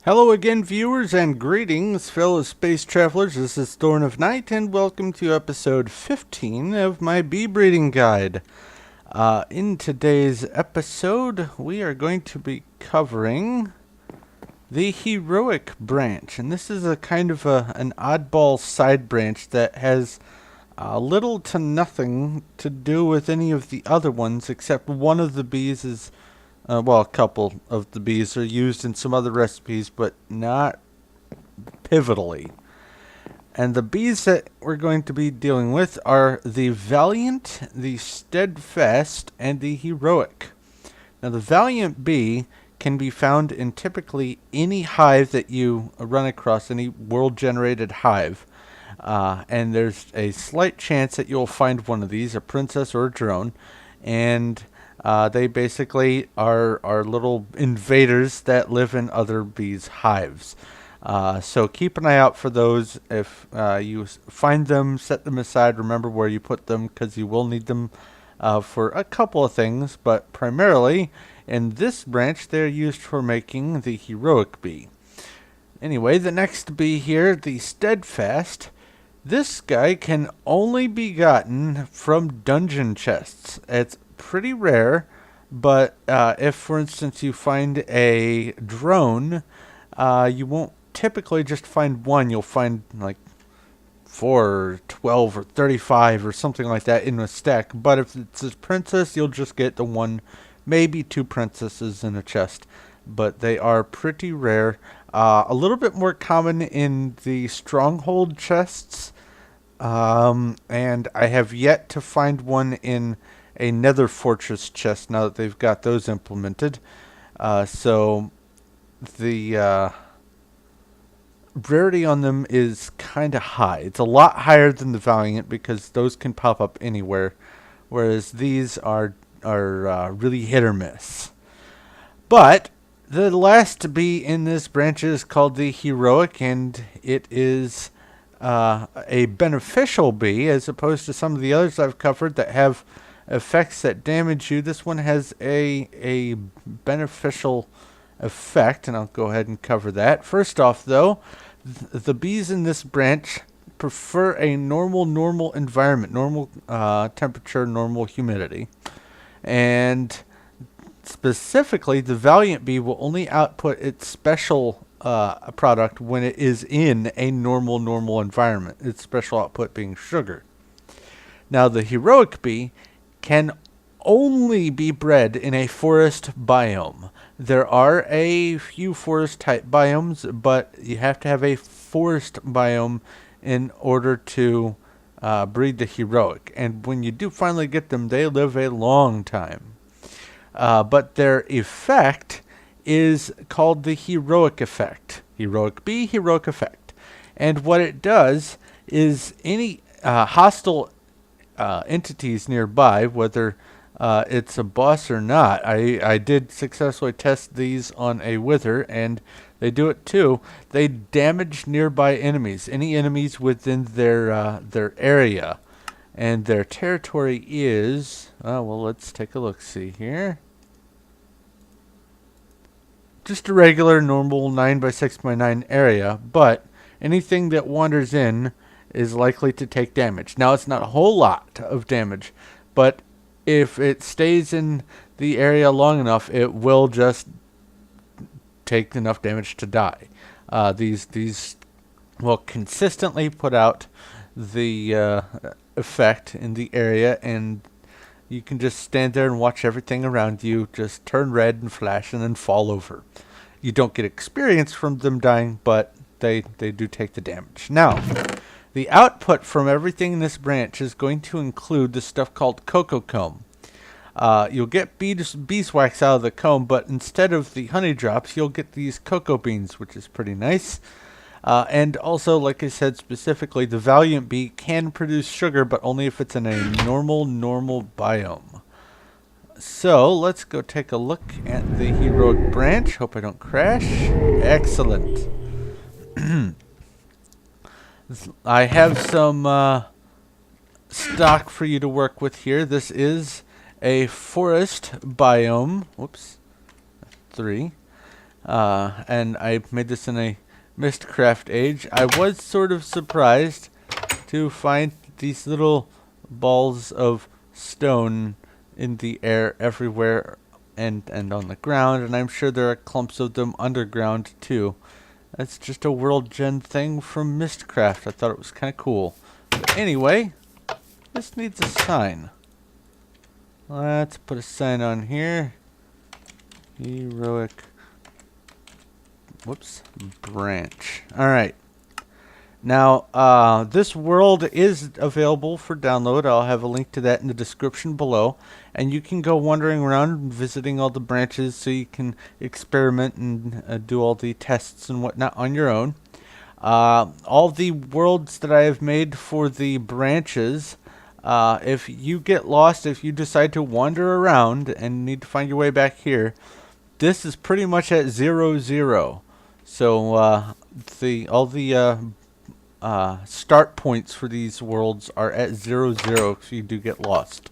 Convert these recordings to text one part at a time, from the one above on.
Hello again, viewers, and greetings, fellow space travelers. This is Thorn of Night, and welcome to episode 15 of my bee breeding guide. In today's episode, we are going to be covering the heroic branch, and this is a kind of an oddball side branch that has little to nothing to do with any of the other ones, except one of the bees is well, a couple of the bees are used in some other recipes, but not pivotally. And the bees that we're going to be dealing with are the Valiant, the Steadfast, and the Heroic. Now, the Valiant bee can be found in typically any hive that you run across, any world-generated hive. And there's a slight chance that you'll find one of these, a princess or a drone, and they basically are little invaders that live in other bees' hives. So keep an eye out for those. If you find them, set them aside. Remember where you put them, because you will need them for a couple of things. But primarily, in this branch, they're used for making the heroic bee. Anyway, the next bee here, the Steadfast. This guy can only be gotten from dungeon chests. It's pretty rare, but if, for instance, you find a drone, you won't typically just find one. You'll find like 4 or 12 or 35 or something like that in a stack. But if it's a princess, you'll just get the one, maybe 2 princesses in a chest. But they are pretty rare. A little bit more common in the stronghold chests. And I have yet to find one in a nether fortress chest now that they've got those implemented. So the rarity on them is kind of high. It's a lot higher than the Valiant because those can pop up anywhere, whereas these are really hit or miss. But the last bee in this branch is called the Heroic, and it is a beneficial bee as opposed to some of the others I've covered that have effects that damage you. This one has a beneficial effect, and I'll go ahead and cover that. First off, though, the bees in this branch prefer a normal environment, normal temperature, normal humidity. And specifically, the Valiant bee will only output its special product when it is in a normal environment, its special output being sugar. Now, the Heroic bee can only be bred in a forest biome. There are a few forest type biomes, but you have to have a forest biome in order to breed the Heroic. And when you do finally get them, they live a long time. But their effect is called the Heroic effect. Heroic bee, Heroic effect. And what it does is any hostile entities nearby, whether it's a boss or not. I did successfully test these on a wither, and they do it too. They damage nearby enemies, any enemies within their area, and their territory is well. Let's take a look. See here. Just a regular, normal 9x6x9 area, but anything that wanders in is likely to take damage. Now, it's not a whole lot of damage, but if it stays in the area long enough, it will just take enough damage to die. These will consistently put out the effect in the area, and you can just stand there and watch everything around you just turn red and flash and then fall over. You don't get experience from them dying, but they do take the damage. Now, the output from everything in this branch is going to include the stuff called cocoa comb. You'll get beeswax out of the comb, but instead of the honey drops, you'll get these cocoa beans, which is pretty nice. And also, like I said, specifically, the Valiant bee can produce sugar, but only if it's in a normal biome. So, let's go take a look at the Heroic branch. Hope I don't crash. Excellent. I have some stock for you to work with here. This is a forest biome. Whoops. 3. and I made this in a Mistcraft age. I was sort of surprised to find these little balls of stone in the air everywhere and on the ground, and I'm sure there are clumps of them underground too. That's just a world gen thing from Mistcraft. I thought it was kind of cool. But anyway, this needs a sign. Let's put a sign on here. Heroic. Whoops. Branch. Alright. Now, this world is available for download. I'll have a link to that in the description below. And you can go wandering around visiting all the branches so you can experiment and do all the tests and whatnot on your own. All the worlds that I have made for the branches, if you get lost, if you decide to wander around and need to find your way back here, this is pretty much at 0-0. So all the start points for these worlds are at 0-0 if you do get lost.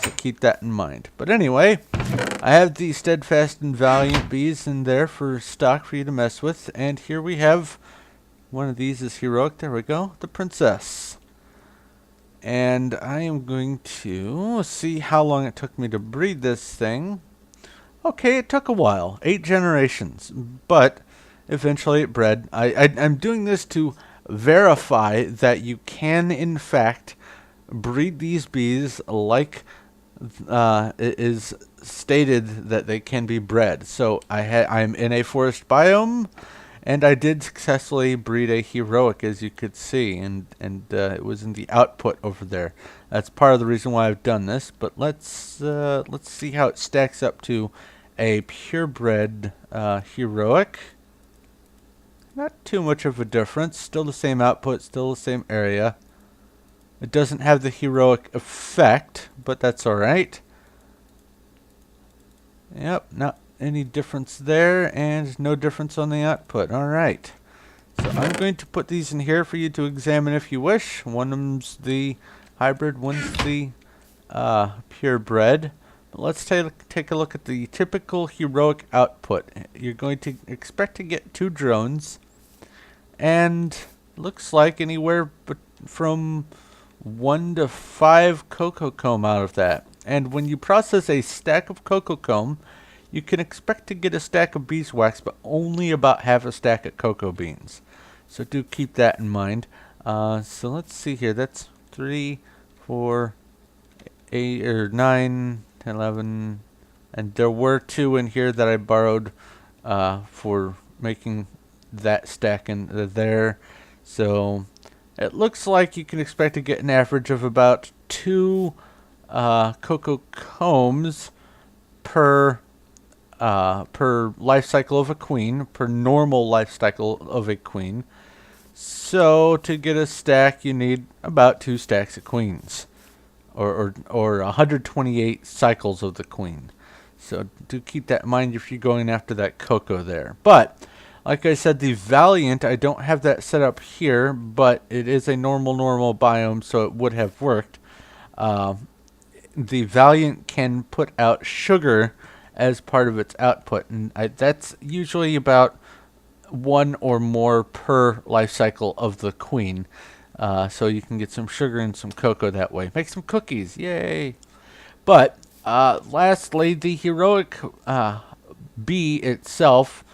So keep that in mind. But anyway, I have the Steadfast and Valiant bees in there for stock for you to mess with. And here we have one of these is heroic. There we go. The princess. And I am going to see how long it took me to breed this thing. Okay, it took a while. 8 generations. But eventually it bred. I'm doing this to verify that you can, in fact, breed these bees like it is stated that they can be bred. So I'm in a forest biome, and I did successfully breed a heroic, as you could see, and it was in the output over there. That's part of the reason why I've done this. But let's see how it stacks up to a purebred heroic. Not too much of a difference. Still the same output, still the same area. It doesn't have the heroic effect, but that's alright. Yep, not any difference there, and no difference on the output. Alright. So I'm going to put these in here for you to examine if you wish. One of them's the hybrid, one's the purebred. But let's take a look at the typical heroic output. You're going to expect to get 2 drones, and looks like anywhere from 1 to 5 cocoa comb out of that. And when you process a stack of cocoa comb, you can expect to get a stack of beeswax, but only about half a stack of cocoa beans. So do keep that in mind. So let's see here. That's 3, 4, 8, or 9, 10, 11, and there were 2 in here that I borrowed for making that stack in there. So it looks like you can expect to get an average of about 2 cocoa combs per life cycle of a queen, per normal life cycle of a queen. So to get a stack, you need about 2 stacks of queens, or 128 cycles of the queen. So do keep that in mind if you're going after that cocoa there. But like I said, the Valiant, I don't have that set up here, but it is a normal biome, so it would have worked. The Valiant can put out sugar as part of its output, and that's usually about 1 or more per life cycle of the queen. So you can get some sugar and some cocoa that way. Make some cookies, yay! But lastly, the heroic bee itself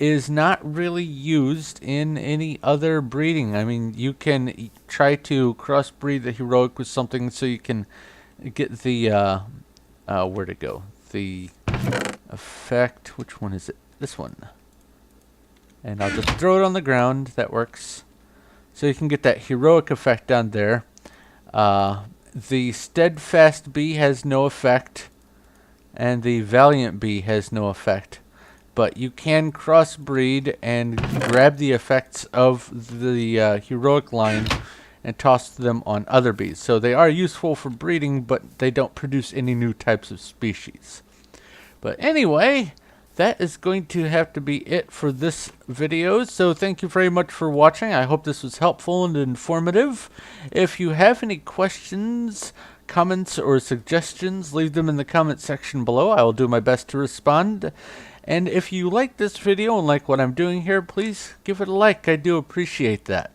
is not really used in any other breeding. I mean, you can try to crossbreed the heroic with something so you can get the where'd it go? The effect. Which one is it? This one. And I'll just throw it on the ground. That works. So you can get that heroic effect down there. The Steadfast bee has no effect, and the Valiant bee has no effect. But you can crossbreed and grab the effects of the heroic line and toss them on other bees. So they are useful for breeding, but they don't produce any new types of species. But anyway, that is going to have to be it for this video. So thank you very much for watching. I hope this was helpful and informative. If you have any questions, comments, or suggestions, leave them in the comment section below. I will do my best to respond. And if you like this video and like what I'm doing here, please give it a like. I do appreciate that.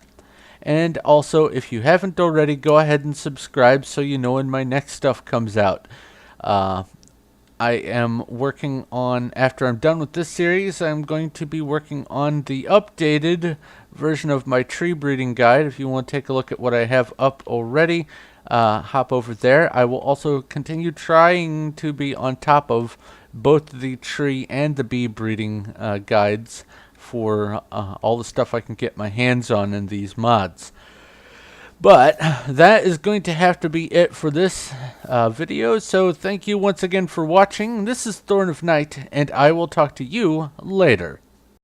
And also, if you haven't already, go ahead and subscribe so you know when my next stuff comes out. I am working on, after I'm done with this series, I'm going to be working on the updated version of my tree breeding guide. If you want to take a look at what I have up already, hop over there. I will also continue trying to be on top of both the tree and the bee breeding guides for all the stuff I can get my hands on in these mods. But that is going to have to be it for this video. So thank you once again for watching. This is Thorn of Night, and I will talk to you later.